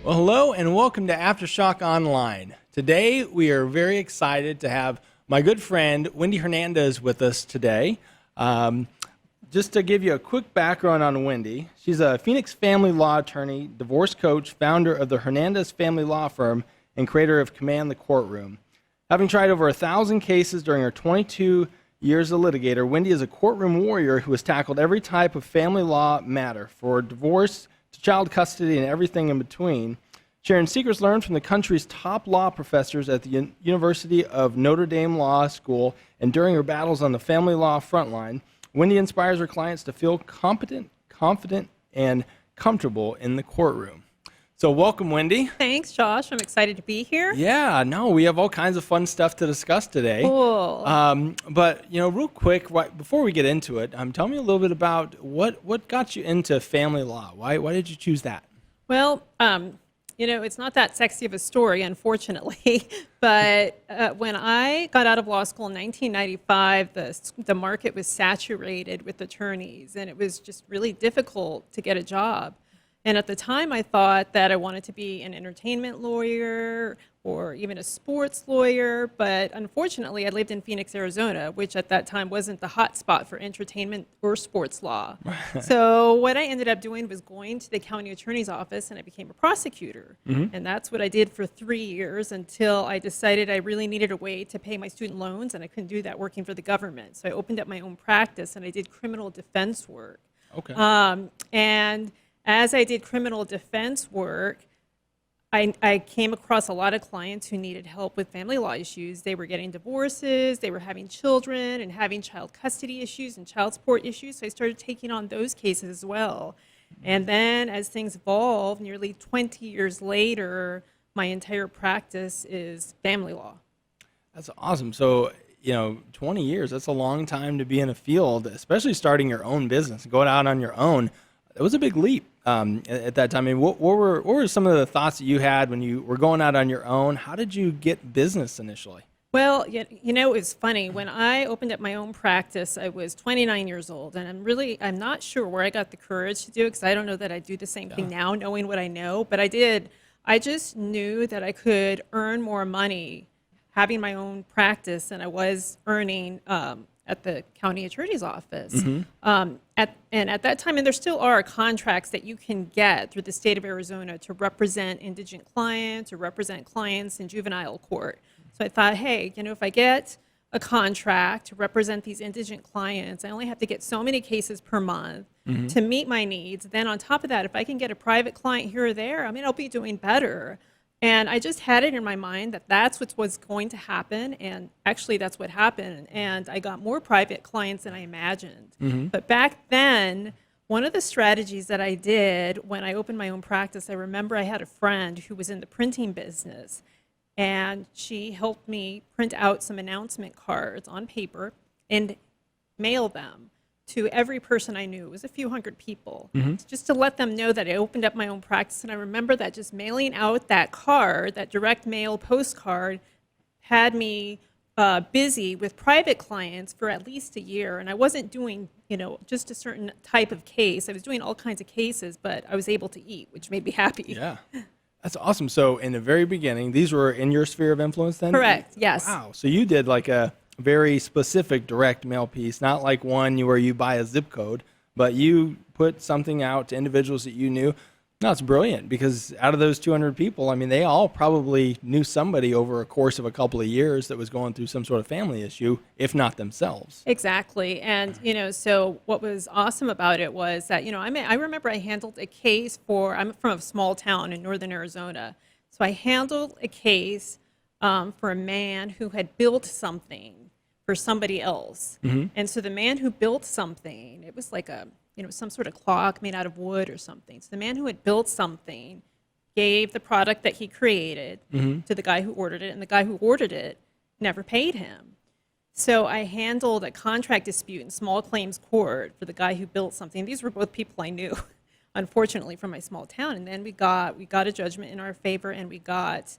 Well, hello and welcome to Aftershock Online. Today we are very excited to have my good friend Wendy Hernandez with us today. Just to give you a quick background on Wendy, she's a Phoenix family law attorney, divorce coach, founder of the Hernandez Family Law Firm, and creator of Command the Courtroom. Having tried over 1,000 cases during her 22 years as a litigator, Wendy is a courtroom warrior who has tackled every type of family law matter, for divorce to child custody and everything in between, sharing secrets learned from the country's top law professors at the University of Notre Dame Law School. And during her battles on the family law frontline, Wendy inspires her clients to feel competent, confident, and comfortable in the courtroom. So welcome, Wendy. Thanks, Josh. I'm excited to be here. Yeah, no, we have all kinds of fun stuff to discuss today. Cool. But, real quick, right before we get into it, tell me a little bit about what got you into family law. Why did you choose that? Well, it's not that sexy of a story, unfortunately, but when I got out of law school in 1995, the market was saturated with attorneys, and it was just really difficult to get a job. And at the time, I thought that I wanted to be an entertainment lawyer or even a sports lawyer, but unfortunately, I lived in Phoenix, Arizona, which at that time wasn't the hot spot for entertainment or sports law. So what I ended up doing was going to the county attorney's office, and I became a prosecutor. Mm-hmm. And that's what I did for 3 years until I decided I really needed a way to pay my student loans, and I couldn't do that working for the government. So I opened up my own practice, and I did criminal defense work. Okay. And as I did criminal defense work, I came across a lot of clients who needed help with family law issues. They were getting divorces, they were having children and having child custody issues and child support issues. So I started taking on those cases as well. And then as things evolved, nearly 20 years later, my entire practice is family law. That's awesome. So, 20 years, that's a long time to be in a field, especially starting your own business, going out on your own. It was a big leap at that time. I mean, what were some of the thoughts that you had when you were going out on your own? How did you get business initially? Well, it was funny. When I opened up my own practice, I was 29 years old, and I'm not sure where I got the courage to do it, because I don't know that I'd do the same thing now, knowing what I know, but I did. I just knew that I could earn more money having my own practice than I was earning at the county attorney's office. Mm-hmm. At that time, and there still are contracts that you can get through the state of Arizona to represent indigent clients or represent clients in juvenile court. So I thought, hey, if I get a contract to represent these indigent clients, I only have to get so many cases per month mm-hmm. to meet my needs. Then on top of that, if I can get a private client here or there, I'll be doing better. And I just had it in my mind that that's what was going to happen, and actually that's what happened. And I got more private clients than I imagined. Mm-hmm. But back then, one of the strategies that I did when I opened my own practice, I remember I had a friend who was in the printing business, and she helped me print out some announcement cards on paper and mail them to every person I knew. It was a few hundred people, mm-hmm. just to let them know that I opened up my own practice. And I remember that just mailing out that card, that direct mail postcard, had me busy with private clients for at least a year. And I wasn't doing, just a certain type of case. I was doing all kinds of cases, but I was able to eat, which made me happy. Yeah. That's awesome. So in the very beginning, these were in your sphere of influence then? Correct, yes. Wow. So you did like a very specific direct mail piece, not like one where you buy a zip code, but you put something out to individuals that you knew. No, it's brilliant, because out of those 200 people, they all probably knew somebody over a course of a couple of years that was going through some sort of family issue, if not themselves. Exactly. And, so what was awesome about it was that, I remember I handled a case I'm from a small town in northern Arizona. So I handled a case for a man who had built something for somebody else. Mm-hmm. And so the man who built something, it was like some sort of clock made out of wood or something. So the man who had built something gave the product that he created mm-hmm. to the guy who ordered it, and the guy who ordered it never paid him. So I handled a contract dispute in small claims court for the guy who built something. These were both people I knew, unfortunately, from my small town. And then we got a judgment in our favor, and we got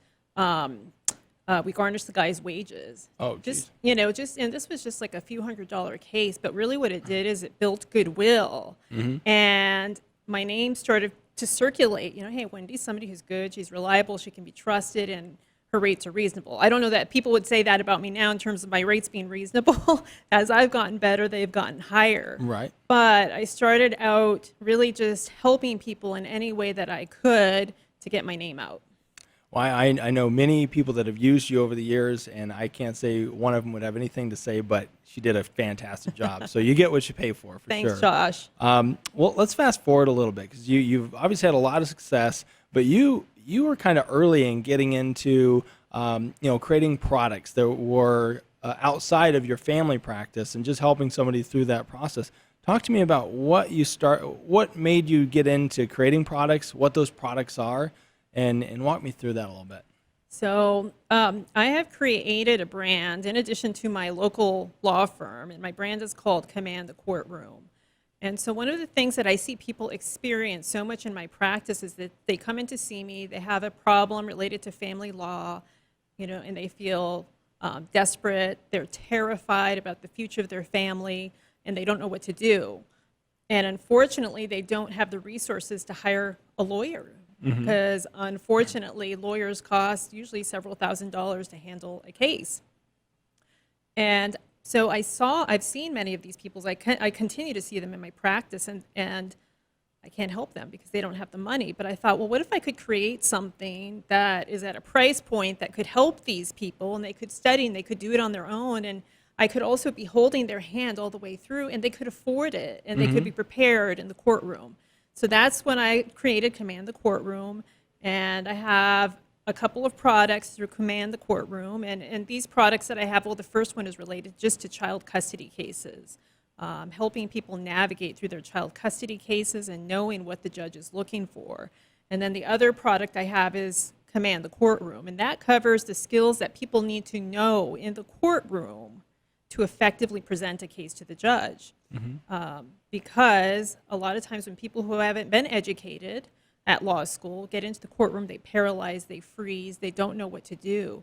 we garnished the guy's wages. Oh, and this was just like a few $100 case, but really what it did is it built goodwill. Mm-hmm. And my name started to circulate, hey, Wendy's somebody who's good, she's reliable, she can be trusted, and her rates are reasonable. I don't know that people would say that about me now in terms of my rates being reasonable. As I've gotten better, they've gotten higher. Right. But I started out really just helping people in any way that I could to get my name out. Well, I know many people that have used you over the years, and I can't say one of them would have anything to say, but she did a fantastic job. So you get what you pay for Thanks, sure. Josh. Well, let's fast forward a little bit, because you've obviously had a lot of success, but you were kind of early in getting into creating products that were outside of your family practice and just helping somebody through that process. Talk to me about what made you get into creating products, what those products are, and walk me through that a little bit. So I have created a brand in addition to my local law firm, and my brand is called Command the Courtroom. And so one of the things that I see people experience so much in my practice is that they come in to see me, they have a problem related to family law, and they feel desperate, they're terrified about the future of their family, and they don't know what to do. And unfortunately, they don't have the resources to hire a lawyer. Because unfortunately, lawyers cost usually several $1,000s to handle a case. And so I've seen many of these people. I continue to see them in my practice, and I can't help them because they don't have the money. But I thought, well, what if I could create something that is at a price point that could help these people, and they could study, and they could do it on their own, and I could also be holding their hand all the way through, and they could afford it, and they could be prepared in the courtroom. So that's when I created Command the Courtroom, and I have a couple of products through Command the Courtroom, and these products that I have, well, the first one is related just to child custody cases, helping people navigate through their child custody cases and knowing what the judge is looking for. And then the other product I have is Command the Courtroom, and that covers the skills that people need to know in the courtroom to effectively present a case to the judge. Because a lot of times when people who haven't been educated at law school get into the courtroom, they paralyze, they freeze, they don't know what to do.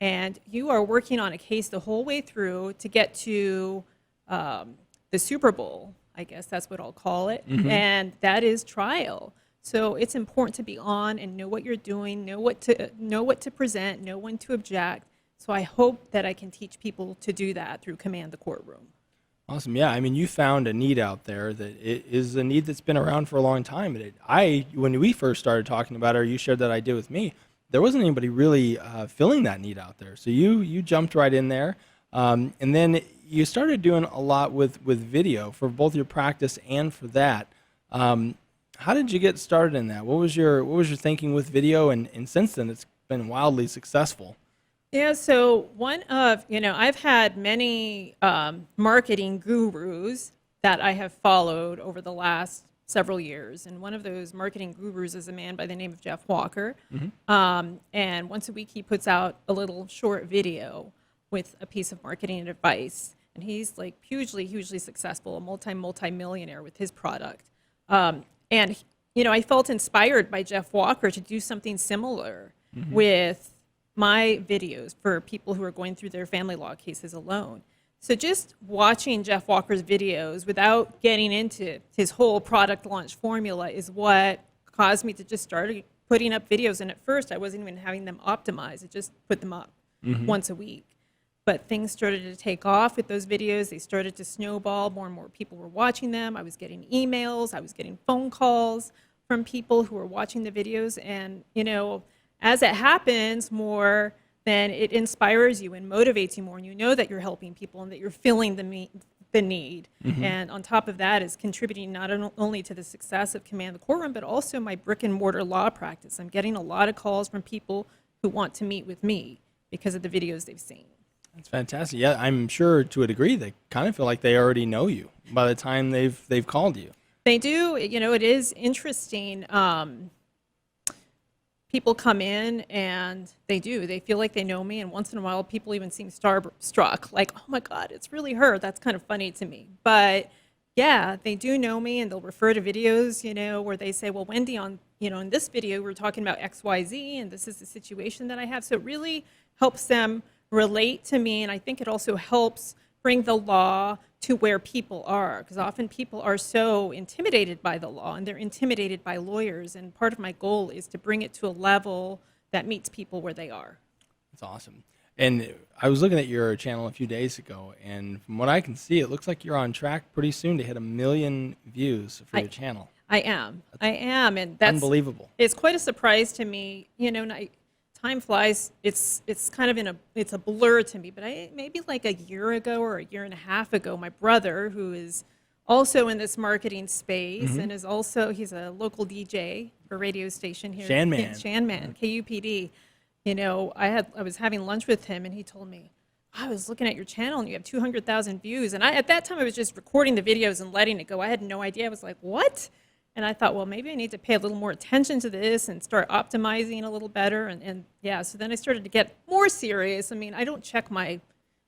And you are working on a case the whole way through to get to the Super Bowl, I guess that's what I'll call it, and that is trial. So it's important to be on and know what you're doing, know what to present, know when to object. So I hope that I can teach people to do that through Command the Courtroom. Awesome. Yeah, I mean, you found a need out there that it is a need that's been around for a long time. When we first started talking about it, or you shared that idea with me, there wasn't anybody really filling that need out there. So you jumped right in there, and then you started doing a lot with video for both your practice and for that. How did you get started in that? What was your thinking with video? And since then, it's been wildly successful. Yeah, so I've had many marketing gurus that I have followed over the last several years. And one of those marketing gurus is a man by the name of Jeff Walker. And once a week, he puts out a little short video with a piece of marketing advice. And he's like hugely, hugely successful, a multi-millionaire with his product. And I felt inspired by Jeff Walker to do something similar with my videos for people who are going through their family law cases alone. So just watching Jeff Walker's videos without getting into his whole product launch formula is what caused me to just start putting up videos. And at first, I wasn't even having them optimized. I just put them up once a week. But things started to take off with those videos. They started to snowball. More and more people were watching them. I was getting emails. I was getting phone calls from people who were watching the videos. And, as it happens more, then it inspires you and motivates you more, and you know that you're helping people and that you're filling the need. And on top of that is contributing not only to the success of Command the Courtroom, but also my brick and mortar law practice. I'm getting a lot of calls from people who want to meet with me because of the videos they've seen. That's fantastic. Yeah, I'm sure to a degree they kind of feel like they already know you by the time they've called you. They do. It is interesting. People come in and they feel like they know me, and once in a while people even seem starstruck, like, oh my God, it's really her. That's kind of funny to me. But yeah, they do know me, and they'll refer to videos, where they say, well, Wendy, in this video we're talking about XYZ, and this is the situation that I have. So it really helps them relate to me, and I think it also helps bring the law to where people are, because often people are so intimidated by the law and they're intimidated by lawyers. And part of my goal is to bring it to a level that meets people where they are. That's awesome. And I was looking at your channel a few days ago, and from what I can see, it looks like you're on track pretty soon to hit 1 million views for your channel. I am, and that's unbelievable. It's quite a surprise to me. Time flies. It's kind of it's a blur to me. But maybe like a year ago or a year and a half ago, my brother, who is also in this marketing space and he's a local DJ for a radio station here, Shanman, KUPD. I was having lunch with him, and he told me, I was looking at your channel and you have 200,000 views. And at that time, I was just recording the videos and letting it go. I had no idea. I was like, what? And I thought, well, maybe I need to pay a little more attention to this and start optimizing a little better. And so then I started to get more serious. I mean, I don't check my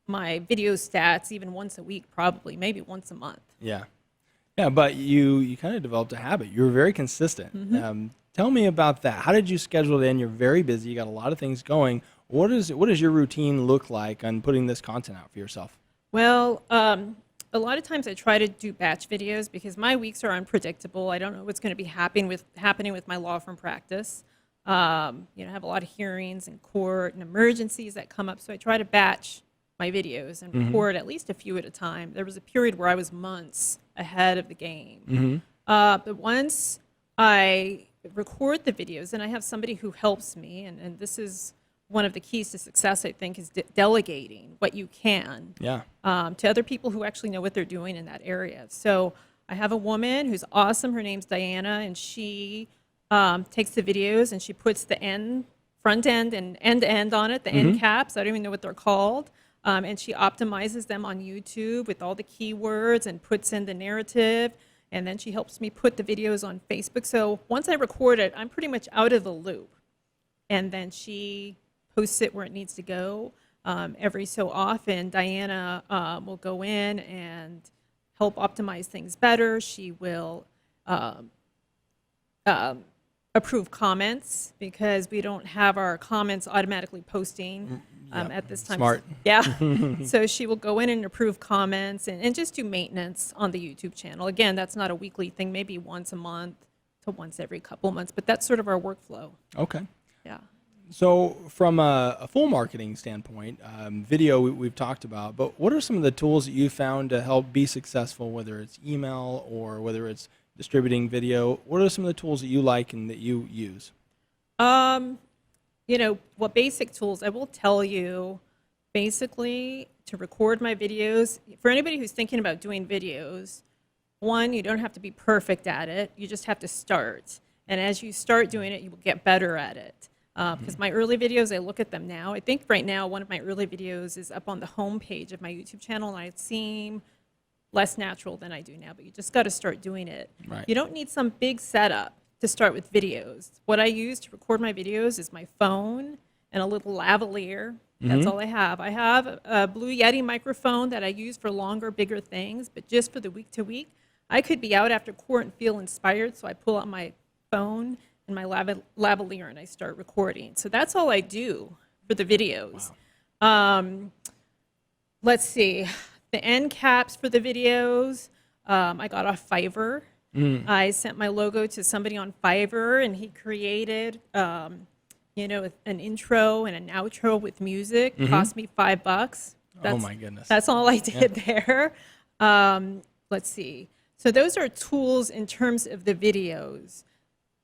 video stats even once a week, probably, maybe once a month. Yeah. Yeah, but you kind of developed a habit. You were very consistent. Tell me about that. How did you schedule it in? You're very busy. You got a lot of things going. What does your routine look like on putting this content out for yourself? Well, a lot of times I try to do batch videos because my weeks are unpredictable. I don't know what's going to be happening with my law firm practice. I have a lot of hearings in court and emergencies that come up, so I try to batch my videos and record at least a few at a time. There was a period where I was months ahead of the game. But once I record the videos, and I have somebody who helps me, and this is one of the keys to success, I think, is delegating what you can to other people who actually know what they're doing in that area. So I have a woman who's awesome. Her name's Diana, and she takes the videos and she puts the front end and end on it, the end caps. I don't even know what they're called. And she optimizes them on YouTube with all the keywords and puts in the narrative. And then she helps me put the videos on Facebook. So once I record it, I'm pretty much out of the loop. And then she posts it where it needs to go. Every so often, Diana will go in and help optimize things better. She will approve comments because we don't have our comments automatically posting at this time. Smart. Yeah. So she will go in and approve comments and just do maintenance on the YouTube channel. Again, that's not a weekly thing, maybe once a month to once every couple of months, but that's sort of our workflow. Okay. Yeah. So from a full marketing standpoint, video we've talked about, but what are some of the tools that you found to help be successful, whether it's email or whether it's distributing video? What are some of the tools that you like and that you use? What basic tools, I will tell you, basically, to record my videos, for anybody who's thinking about doing videos, one, you don't have to be perfect at it. You just have to start. And as you start doing it, you will get better at it. Because my early videos, I look at them now. I think right now one of my early videos is up on the home page of my YouTube channel, and I seem less natural than I do now, but you just got to start doing it. Right. You don't need some big setup to start with videos. What I use to record my videos is my phone and a little lavalier. That's all I have. I have a Blue Yeti microphone that I use for longer, bigger things, but just for the week to week, I could be out after court and feel inspired, so I pull out my phone and my lavalier and I start recording. So that's all I do for the videos. Wow. Let's see. The end caps for the videos, I got off Fiverr. I sent my logo to somebody on Fiverr, and he created, an intro and an outro with music. Cost me $5. Oh my goodness! That's all I did there. Let's see. So those are tools in terms of the videos,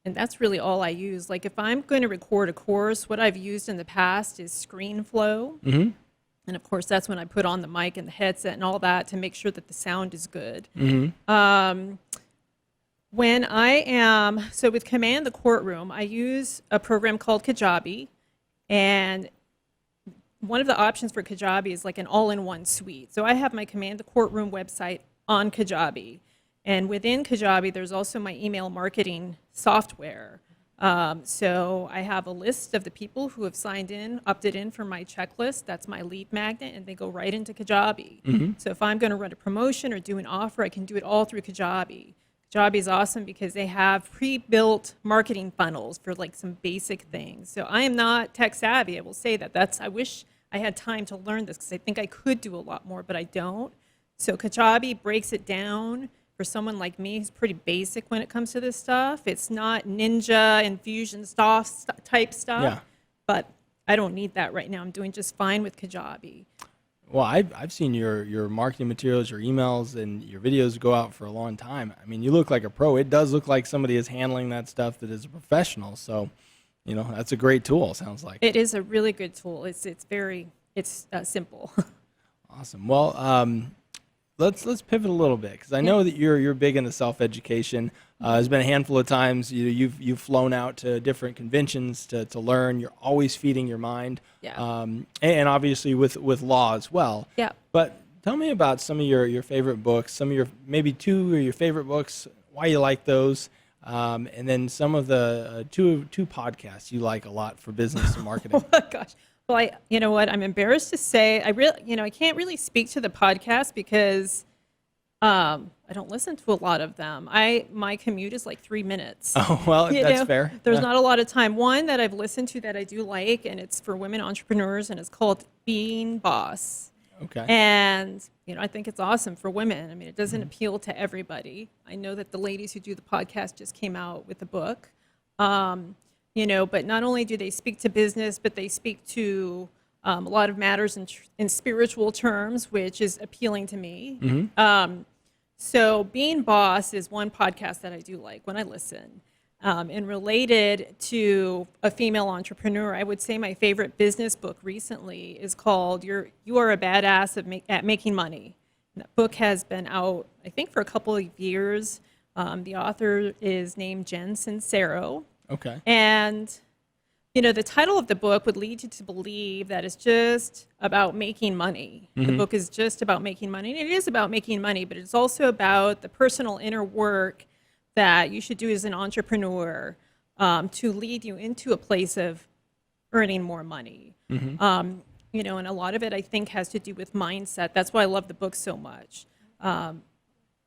and that's really all I use. Like if I'm going to record a course, what I've used in the past is ScreenFlow. And of course, that's when I put on the mic and the headset and all that to make sure that the sound is good. When so with Command the Courtroom, I use a program called Kajabi. And one of the options for Kajabi is like an all-in-one suite. So I have my Command the Courtroom website on Kajabi. And within Kajabi, there's also my email marketing software. So I have a list of the people who have signed in, opted in for my checklist. That's my lead magnet, and they go right into Kajabi. So if I'm going to run a promotion or do an offer, I can do it all through Kajabi. Kajabi is awesome because they have pre-built marketing funnels for like some basic things. So I am not tech savvy. I will say that. I wish I had time to learn this because I think I could do a lot more, but I don't. So Kajabi breaks it down for someone like me who's pretty basic when it comes to this stuff. It's not ninja infusion type stuff, Yeah. but I don't need that right now. I'm doing just fine with Kajabi. Well, I've seen your marketing materials, your emails, and your videos go out for a long time. I mean, you look like a pro. It does look like somebody is handling that stuff that is a professional. So, that's a great tool, sounds like. It is a really good tool. It's simple. Awesome. Well, let's pivot a little bit, because I know that you're big into self-education. There's been a handful of times you've flown out to different conventions to learn. You're always feeding your mind. Yeah. And obviously with law as well. Yeah. But tell me about some of your favorite books, maybe two of your favorite books, why you like those, and then some of the two podcasts you like a lot for business and marketing. Oh my gosh. Well, you know what? I'm embarrassed to say I can't really speak to the podcast because I don't listen to a lot of them. My commute is like 3 minutes. Oh, well, that's fair. There's Yeah. not a lot of time. One that I've listened to that I do like, and it's for women entrepreneurs, and it's called Being Boss. Okay. And, I think it's awesome for women. I mean, it doesn't appeal to everybody. I know that the ladies who do the podcast just came out with a book. But not only do they speak to business, but they speak to a lot of matters in spiritual terms, which is appealing to me. So Being Boss is one podcast that I do like when I listen. And related to a female entrepreneur, I would say my favorite business book recently is called You Are a Badass at Making Money. And that book has been out, I think, for a couple of years. The author is named Jen Sincero. Okay. And, the title of the book would lead you to believe that it's just about making money. The book is just about making money. And it is about making money, but it's also about the personal inner work that you should do as an entrepreneur to lead you into a place of earning more money. And a lot of it, I think, has to do with mindset. That's why I love the book so much.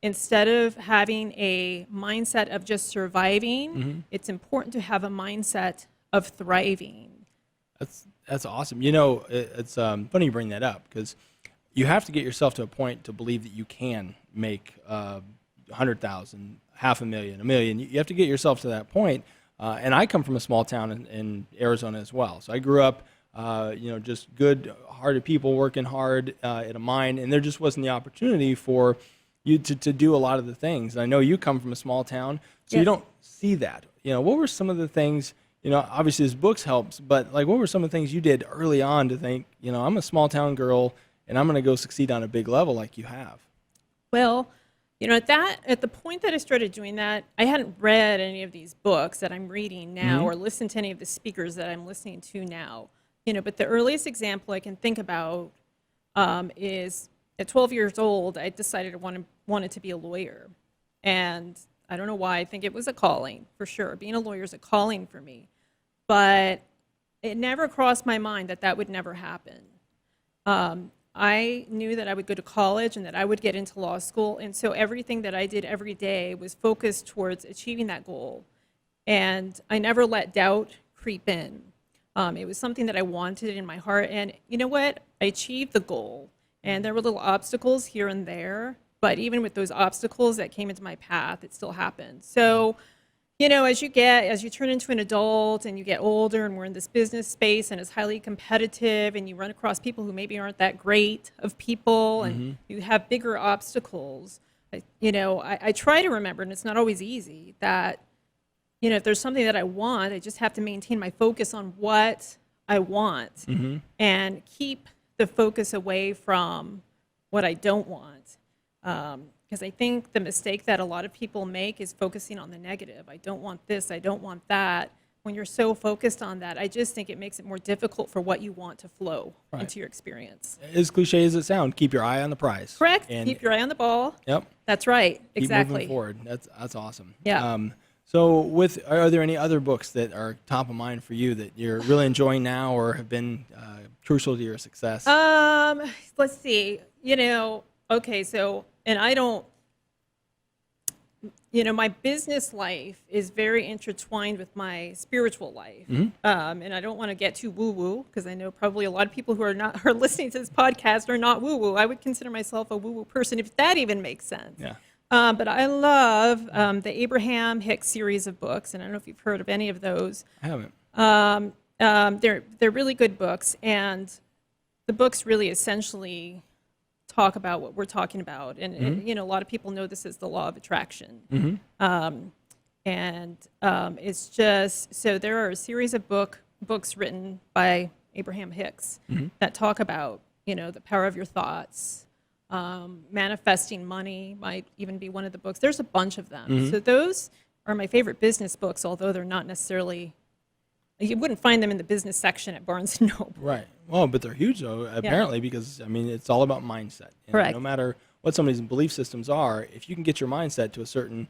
Instead of having a mindset of just surviving, it's important to have a mindset of thriving. That's awesome. It's funny you bring that up, because you have to get yourself to a point to believe that you can make 100,000, $500,000, $1 million. You have to get yourself to that point. And I come from a small town in Arizona as well. So I grew up, just good-hearted people working hard at a mine, and there just wasn't the opportunity for you to do a lot of the things. And I know you come from a small town, so you don't see that. What were some of the things? Obviously this books helps, but what were some of the things you did early on to think, I'm a small town girl and I'm going to go succeed on a big level like you have? Well, at the point that I started doing that, I hadn't read any of these books that I'm reading now or listened to any of the speakers that I'm listening to now. But the earliest example I can think about is at 12 years old, I decided I wanted to be a lawyer. And I don't know why. I think it was a calling, for sure. Being a lawyer is a calling for me. But it never crossed my mind that would never happen. I knew that I would go to college and that I would get into law school. And so everything that I did every day was focused towards achieving that goal. And I never let doubt creep in. It was something that I wanted in my heart. And you know what? I achieved the goal. And there were little obstacles here and there. But even with those obstacles that came into my path, it still happened. So, as you turn into an adult and you get older, and we're in this business space and it's highly competitive, and you run across people who maybe aren't that great of people, and you have bigger obstacles, I try to remember, and it's not always easy, that, if there's something that I want, I just have to maintain my focus on what I want and keep the focus away from what I don't want. Because I think the mistake that a lot of people make is focusing on the negative. I don't want this, I don't want that. When you're so focused on that, I just think it makes it more difficult for what you want to flow into your experience. As cliche as it sounds, keep your eye on the prize. Correct. And keep your eye on the ball. Yep. That's right. Keep Exactly. moving forward. That's awesome. Yeah. So are there any other books that are top of mind for you that you're really enjoying now or have been crucial to your success? Let's see. Okay, so, and I don't, my business life is very intertwined with my spiritual life. And I don't want to get too woo-woo, because I know probably a lot of people who are listening to this podcast are not woo-woo. I would consider myself a woo-woo person, if that even makes sense. Yeah. But I love the Abraham Hicks series of books, and I don't know if you've heard of any of those. I haven't. They're really good books, and the books really essentially talk about what we're talking about. And, a lot of people know this as the law of attraction. It's just, so there are a series of books written by Abraham Hicks that talk about, the power of your thoughts. Manifesting money might even be one of the books. There's a bunch of them. So those are my favorite business books, although they're not necessarily, you wouldn't find them in the business section at Barnes & Noble. Right. Well, but they're huge, though, apparently, because, it's all about mindset. Correct. No matter what somebody's belief systems are, if you can get your mindset to a certain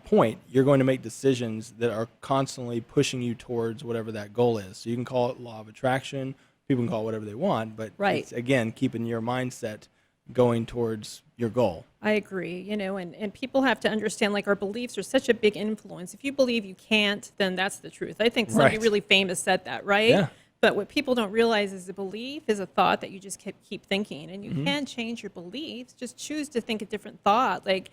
point, you're going to make decisions that are constantly pushing you towards whatever that goal is. So you can call it law of attraction. People can call it whatever they want, but it's, again, keeping your mindset going towards your goal. I agree, and people have to understand, like, our beliefs are such a big influence. If you believe you can't, then that's the truth. I think somebody really famous said that, right? Yeah. But what people don't realize is a belief is a thought that you just keep thinking, and you can change your beliefs. Just choose to think a different thought. Like,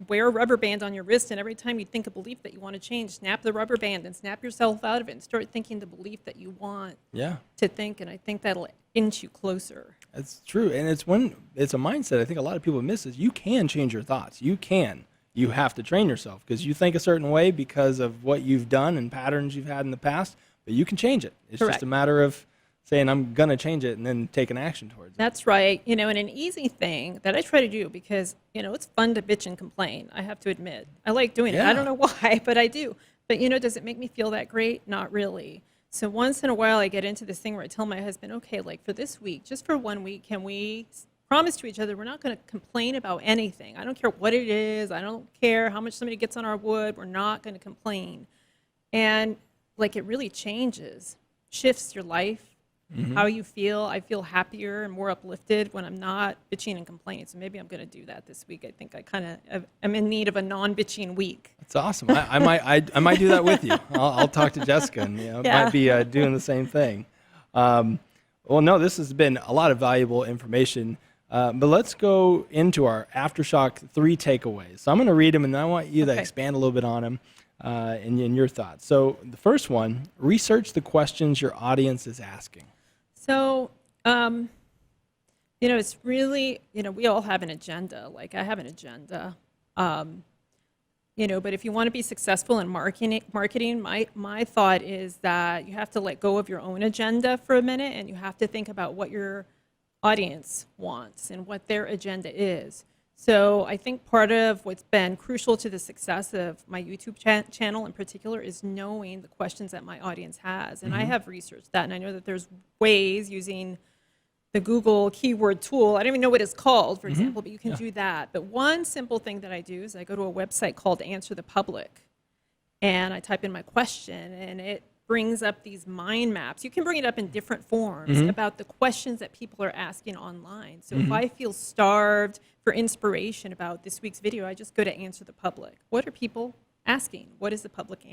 wear a rubber band on your wrist, and every time you think a belief that you want to change, snap the rubber band and snap yourself out of it and start thinking the belief that you want to think, and I think that'll inch you closer. That's true, and it's a mindset I think a lot of people miss is you can change your thoughts. You can. You have to train yourself because you think a certain way because of what you've done and patterns you've had in the past, but you can change it. It's just a matter of saying, I'm going to change it and then take an action towards it. That's right. And an easy thing that I try to do because, it's fun to bitch and complain, I have to admit. I like doing it. I don't know why, but I do. But, does it make me feel that great? Not really. So once in a while I get into this thing where I tell my husband, okay, like for this week, just for 1 week, can we promise to each other we're not going to complain about anything? I don't care what it is. I don't care how much somebody gets on our wood. We're not going to complain. And like it really shifts your life, how you feel. I feel happier and more uplifted when I'm not bitching and complaining. So maybe I'm going to do that this week. I think I'm in need of a non-bitching week. That's awesome. I might do that with you. I'll talk to Jessica and might be doing the same thing. Well, no, this has been a lot of valuable information. But let's go into our Aftershock 3 takeaways. So I'm going to read them, and I want you to expand a little bit on them and your thoughts. So the first one, research the questions your audience is asking. So, it's really, we all have an agenda. Like I have an agenda, but if you want to be successful in marketing, my thought is that you have to let go of your own agenda for a minute, and you have to think about what your audience wants and what their agenda is. So I think part of what's been crucial to the success of my YouTube channel in particular is knowing the questions that my audience has. And I have researched that, and I know that there's ways using the Google keyword tool. I don't even know what it's called, for example, but you can do that. But one simple thing that I do is I go to a website called Answer the Public, and I type in my question, and it brings up these mind maps. You can bring it up in different forms about the questions that people are asking online. So if I feel starved for inspiration about this week's video, I just go to Answer the Public. What are people asking? What is the public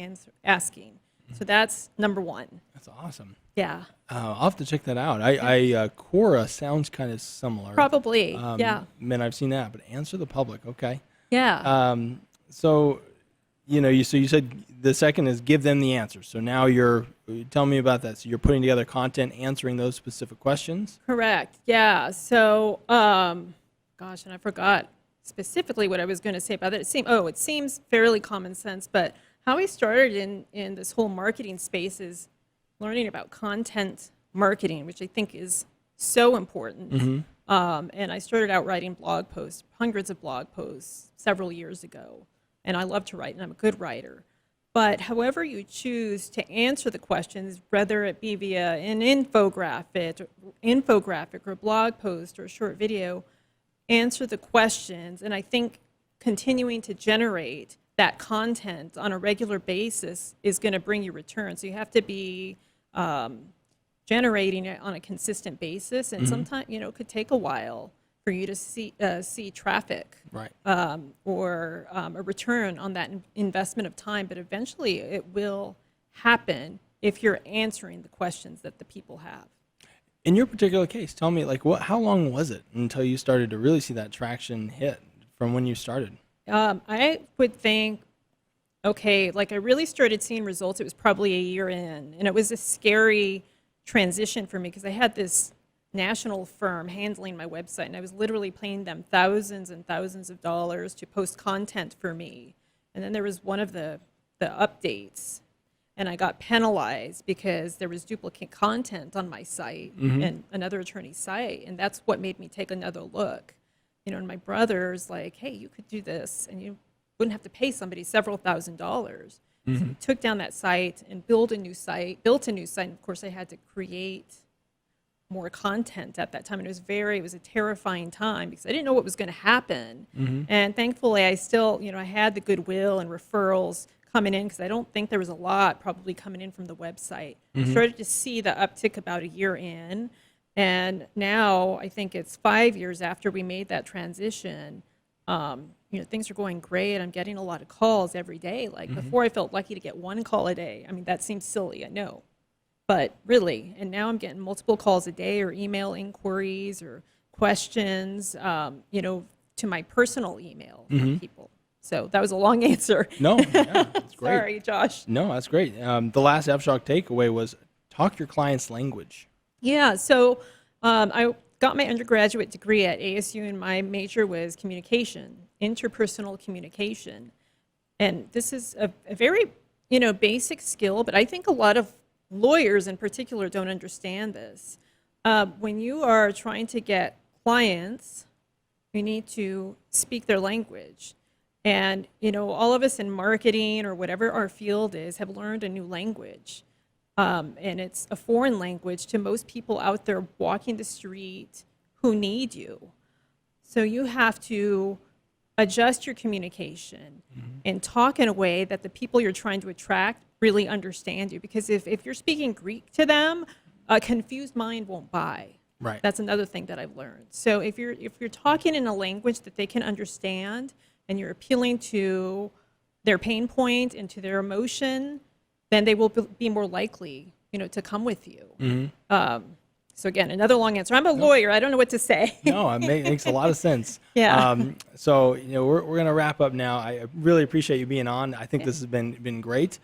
asking? So that's number one. That's awesome. Yeah. I'll have to check that out. Quora sounds kind of similar. Probably, yeah. Man, I've seen that, but Answer the Public, okay. Yeah. So you said the second is give them the answer. So now tell me about that. So you're putting together content answering those specific questions? Correct. Yeah. So, gosh, and I forgot specifically what I was going to say about that. It seems fairly common sense, but how I started in this whole marketing space is learning about content marketing, which I think is so important. And I started out writing blog posts, hundreds of blog posts several years ago. And I love to write, and I'm a good writer. But however you choose to answer the questions, whether it be via an infographic or a blog post or a short video, answer the questions. And I think continuing to generate that content on a regular basis is going to bring you returns. So you have to be generating it on a consistent basis. And sometimes, it could take a while for you to see traffic, Right. or a return on that investment of time. But eventually it will happen if you're answering the questions that the people have. In your particular case, tell me, like, how long was it until you started to really see that traction hit from when you started? I would think, okay, like I really started seeing results. It was probably a year in, and it was a scary transition for me because I had this national firm handling my website, and I was literally paying them thousands and thousands of dollars to post content for me. And then there was one of the updates, and I got penalized because there was duplicate content on my site and another attorney's site, and that's what made me take another look. And my brother's like, hey, you could do this, and you wouldn't have to pay somebody several $1,000s. So we took down that site and built a new site. And of course, I had to create more content at that time. And it was a terrifying time because I didn't know what was going to happen. And thankfully, I still, I had the goodwill and referrals coming in because I don't think there was a lot probably coming in from the website. I started to see the uptick about a year in. And now I think it's 5 years after we made that transition. Things are going great. I'm getting a lot of calls every day. Like before, I felt lucky to get one call a day. I mean, that seems silly, I know. But really, and now I'm getting multiple calls a day or email inquiries or questions, to my personal email from people. So that was a long answer. No, yeah, that's great. Sorry, Josh. No, that's great. The last Aftershock takeaway was talk your client's language. Yeah, so I got my undergraduate degree at ASU, and my major was communication, interpersonal communication. And this is a very, basic skill, but I think a lot of lawyers in particular don't understand this. When you are trying to get clients, you need to speak their language. And, all of us in marketing or whatever our field is have learned a new language. And it's a foreign language to most people out there walking the street who need you. So you have to adjust your communication and talk in a way that the people you're trying to attract really understand you. Because if you're speaking Greek to them, a confused mind won't buy. Right. That's another thing that I've learned. So if you're talking in a language that they can understand and you're appealing to their pain point and to their emotion, then they will be more likely, to come with you. So again, another long answer. I'm a lawyer. I don't know what to say. No, it makes a lot of sense. Yeah. So we're going to wrap up now. I really appreciate you being on. I think this has been great.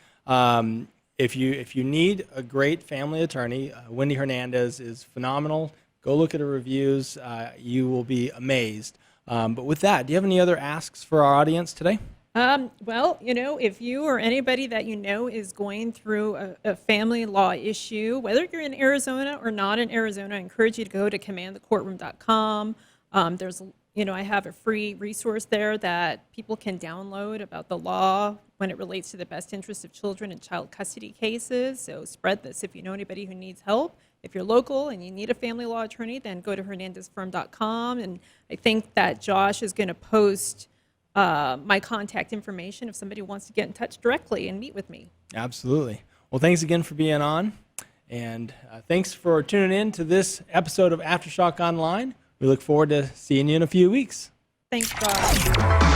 If you need a great family attorney, Wendy Hernandez is phenomenal. Go look at her reviews. You will be amazed. But with that, do you have any other asks for our audience today? Well, if you or anybody that is going through a family law issue, whether you're in Arizona or not in Arizona, I encourage you to go to commandthecourtroom.com. There's, I have a free resource there that people can download about the law when it relates to the best interest of children in child custody cases. So spread this if you know anybody who needs help. If you're local and you need a family law attorney, then go to hernandezfirm.com. And I think that Josh is going to post my contact information if somebody wants to get in touch directly and meet with me. Absolutely. Well, thanks again for being on. And thanks for tuning in to this episode of Aftershock Online. We look forward to seeing you in a few weeks. Thanks, Josh.